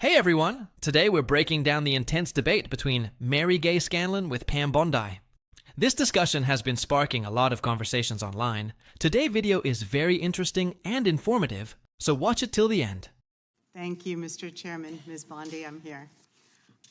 Hey everyone! Today we're breaking down the intense debate between Mary Gay Scanlon with Pam Bondi. This discussion has been sparking a lot of conversations online. Today's video is very interesting and informative, so watch it till the end. Thank you, Mr. Chairman. Ms. Bondi, I'm here.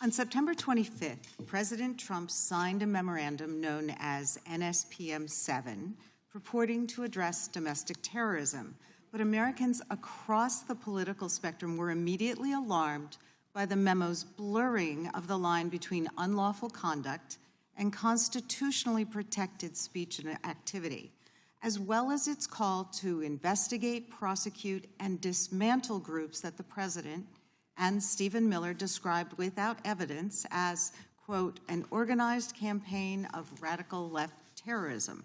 On September 25th, President Trump signed a memorandum known as NSPM 7, purporting to address domestic terrorism. But Americans across the political spectrum were immediately alarmed by the memo's blurring of the line between unlawful conduct and constitutionally protected speech and activity, as well as its call to investigate, prosecute, and dismantle groups that the president and Stephen Miller described without evidence as, quote, an organized campaign of radical left terrorism.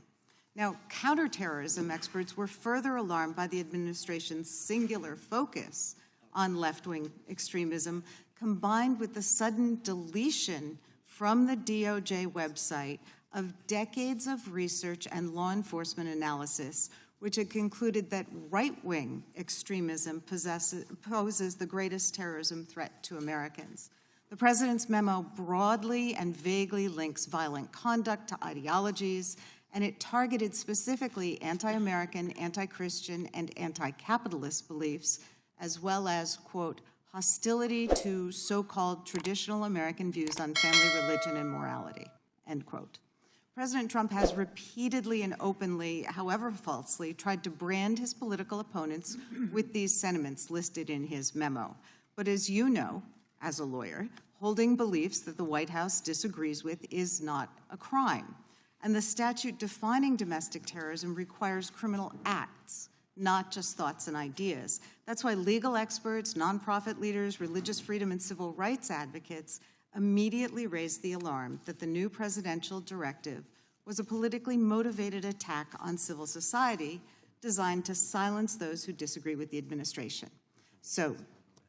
Now, counterterrorism experts were further alarmed by the administration's singular focus on left-wing extremism, combined with the sudden deletion from the DOJ website of decades of research and law enforcement analysis, which had concluded that right-wing extremism poses the greatest terrorism threat to Americans. The president's memo broadly and vaguely links violent conduct to ideologies, and it targeted specifically anti-American, anti-Christian, and anti-capitalist beliefs, as well as, quote, hostility to so-called traditional American views on family, religion, and morality, end quote. President Trump has repeatedly and openly, however falsely, tried to brand his political opponents with these sentiments listed in his memo. But as you know, as a lawyer, holding beliefs that the White House disagrees with is not a crime. And the statute defining domestic terrorism requires criminal acts, not just thoughts and ideas. That's why legal experts, nonprofit leaders, religious freedom, and civil rights advocates immediately raised the alarm that the new presidential directive was a politically motivated attack on civil society designed to silence those who disagree with the administration. So,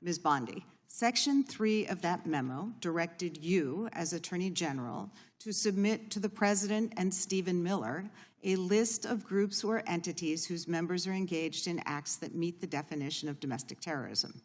Ms. Bondi, Section 3 of that memo directed you, as Attorney General, to submit to the President and Stephen Miller a list of groups or entities whose members are engaged in acts that meet the definition of domestic terrorism.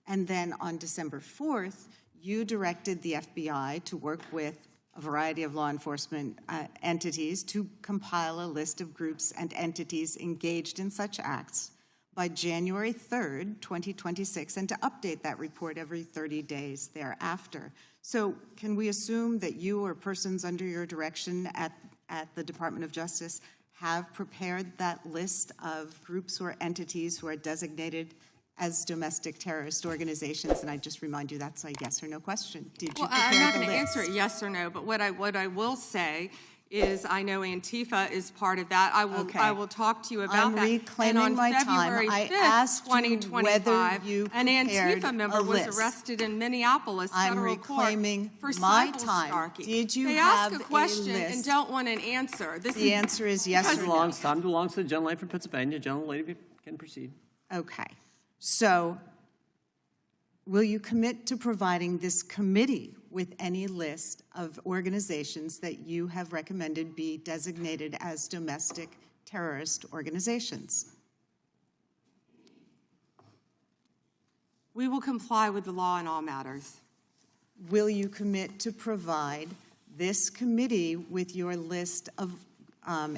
And then on December 4th, you directed the FBI to work with a variety of law enforcement entities to compile a list of groups and entities engaged in such acts by January 3rd, 2026, and to update that report every 30 days thereafter. So can we assume that you or persons under your direction at the Department of Justice have prepared that list of groups or entities who are designated as domestic terrorist organizations? And I just remind you that's a yes or no question. Did you prepare I'm not going the to list? answer it yes or no, but what I will say is I know Antifa is part of that. I will talk to you about that. I'm reclaiming my time. I asked you whether you an prepared Antifa member a was list. arrested in Minneapolis I'm federal reclaiming court for my cyber time. stalking. Did you they have ask a question list? and don't want an answer. The answer is yes or no. Time belongs to the gentleman from Pennsylvania. Gentle lady can proceed. Okay. So will you commit to providing this committee with any list of organizations that you have recommended be designated as domestic terrorist organizations? We will comply with the law in all matters. Will you commit to provide this committee with your list of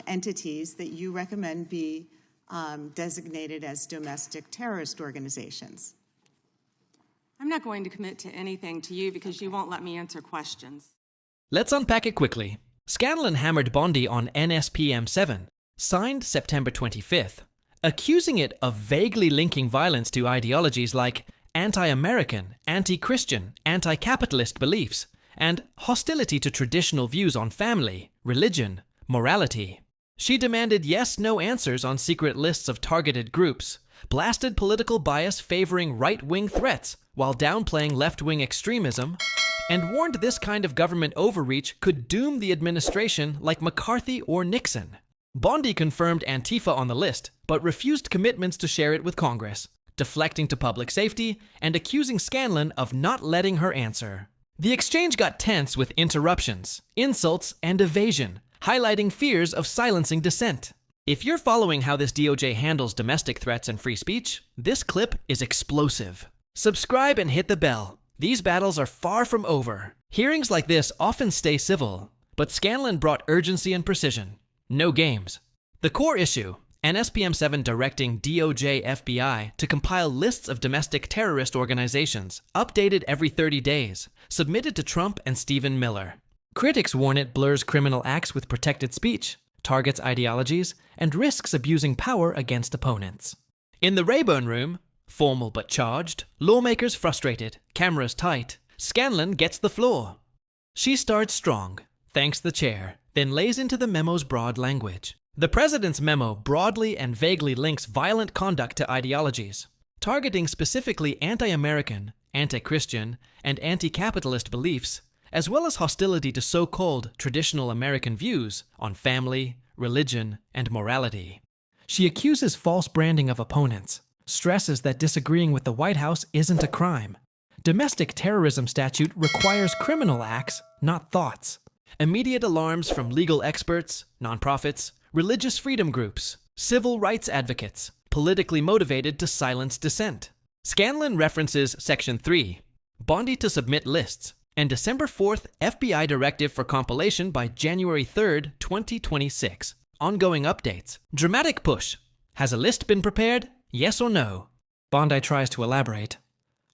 entities that you recommend be designated as domestic terrorist organizations? I'm not going to commit to anything to you because you won't let me answer questions. Let's unpack it quickly. Scanlon hammered Bondi on NSPM 7, signed September 25th, accusing it of vaguely linking violence to ideologies like anti-American, anti-Christian, anti-capitalist beliefs, and hostility to traditional views on family, religion, morality. She demanded yes-no answers on secret lists of targeted groups, blasted political bias favoring right-wing threats while downplaying left-wing extremism, and warned this kind of government overreach could doom the administration like McCarthy or Nixon. Bondi confirmed Antifa on the list, but refused commitments to share it with Congress, deflecting to public safety and accusing Scanlon of not letting her answer. The exchange got tense with interruptions, insults, and evasion, highlighting fears of silencing dissent. If you're following how this DOJ handles domestic threats and free speech, this clip is explosive. Subscribe and hit the bell. These battles are far from over. Hearings like this often stay civil, but Scanlon brought urgency and precision. No games. The core issue, NSPM-7 directing DOJ FBI to compile lists of domestic terrorist organizations, updated every 30 days, submitted to Trump and Stephen Miller. Critics warn it blurs criminal acts with protected speech, targets ideologies, and risks abusing power against opponents. In the Rayburn Room, formal but charged, lawmakers frustrated, cameras tight, Scanlon gets the floor. She starts strong, thanks the chair, then lays into the memo's broad language. The president's memo broadly and vaguely links violent conduct to ideologies, targeting specifically anti-American, anti-Christian, and anti-capitalist beliefs, as well as hostility to so-called traditional American views on family, religion, and morality. She accuses false branding of opponents, stresses that disagreeing with the White House isn't a crime. Domestic terrorism statute requires criminal acts, not thoughts. Immediate alarms from legal experts, nonprofits, religious freedom groups, civil rights advocates, politically motivated to silence dissent. Scanlon references Section 3, Bondi to submit lists, and December 4th FBI directive for compilation by January 3rd, 2026. Ongoing updates. Dramatic push. Has a list been prepared? Yes or no? Bondi tries to elaborate.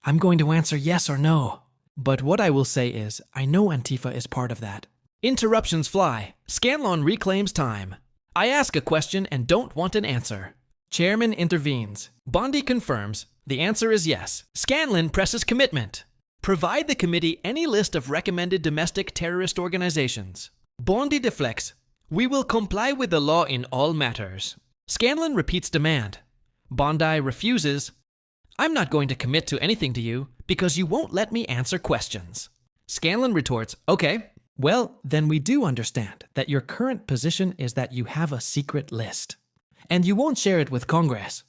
I'm going to answer yes or no. But what I will say is, I know Antifa is part of that. Interruptions fly. Scanlon reclaims time. I ask a question and don't want an answer. Chairman intervenes. Bondi confirms. The answer is yes. Scanlon presses commitment. Provide the committee any list of recommended domestic terrorist organizations. Bondi deflects. We will comply with the law in all matters. Scanlon repeats demand. Bondi refuses. I'm not going to commit to anything to you because you won't let me answer questions. Scanlon retorts, okay. Well, then we do understand that your current position is that you have a secret list, and you won't share it with Congress.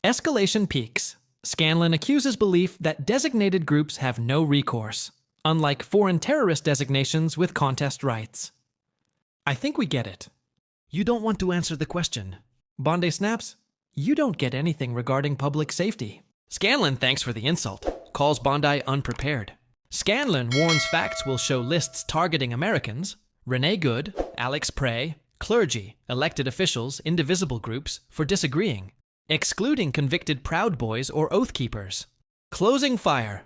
Escalation peaks. Scanlon accuses belief that designated groups have no recourse, unlike foreign terrorist designations with contest rights. I think we get it. You don't want to answer the question. Bondi snaps, you don't get anything regarding public safety. Scanlon thanks for the insult, calls Bondi unprepared. Scanlon warns facts will show lists targeting Americans, Renee Good, Alex Prey, clergy, elected officials, indivisible groups, for disagreeing, excluding convicted Proud Boys or Oath Keepers. Closing fire.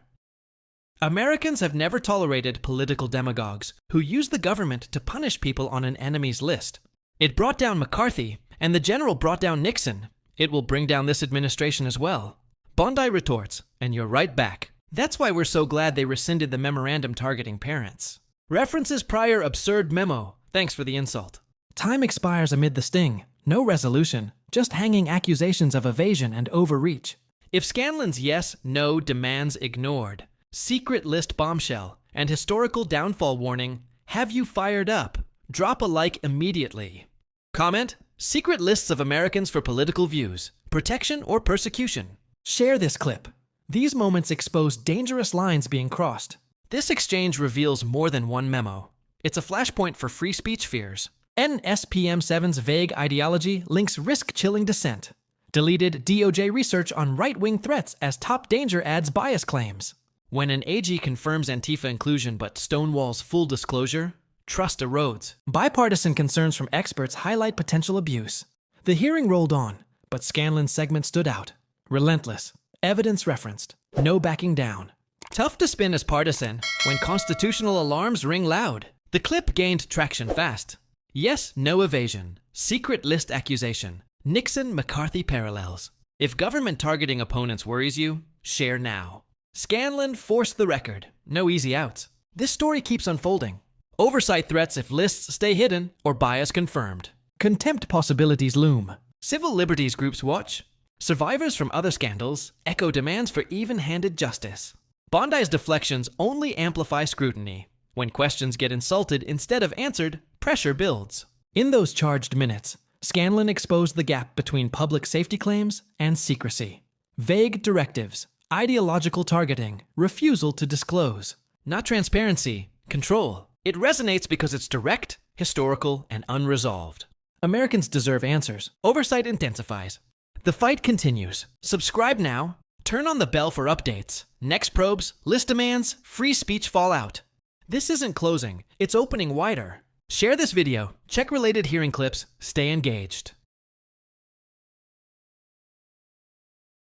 Americans have never tolerated political demagogues who use the government to punish people on an enemy's list. It brought down McCarthy, and the general brought down Nixon. It will bring down this administration as well. Bondi retorts, and you're right back. That's why we're so glad they rescinded the memorandum targeting parents. References prior absurd memo. Thanks for the insult. Time expires amid the sting. No resolution, just hanging accusations of evasion and overreach. If Scanlon's yes, no demands ignored, secret list bombshell, and historical downfall warning, have you fired up? Drop a like immediately. Comment, secret lists of Americans for political views, protection or persecution. Share this clip. These moments expose dangerous lines being crossed. This exchange reveals more than one memo. It's a flashpoint for free speech fears. NSPM-7's vague ideology links risk-chilling dissent. Deleted DOJ research on right-wing threats as top danger adds bias claims. When an AG confirms Antifa inclusion but stonewalls full disclosure, trust erodes. Bipartisan concerns from experts highlight potential abuse. The hearing rolled on, but Scanlon's segment stood out. Relentless. Evidence referenced. No backing down. Tough to spin as partisan when constitutional alarms ring loud. The clip gained traction fast. Yes, no evasion. Secret list accusation. Nixon-McCarthy parallels. If government targeting opponents worries you, share now. Scanlon forced the record. No easy outs. This story keeps unfolding. Oversight threats if lists stay hidden or bias confirmed. Contempt possibilities loom. Civil liberties groups watch. Survivors from other scandals echo demands for even-handed justice. Bondi's deflections only amplify scrutiny. When questions get insulted instead of answered, pressure builds. In those charged minutes, Scanlon exposed the gap between public safety claims and secrecy. Vague directives, ideological targeting, refusal to disclose. Not transparency, control. It resonates because it's direct, historical, and unresolved. Americans deserve answers. Oversight intensifies. The fight continues. Subscribe now. Turn on the bell for updates, next probes, list demands, free speech fallout. This isn't closing, it's opening wider. Share this video, check related hearing clips, stay engaged.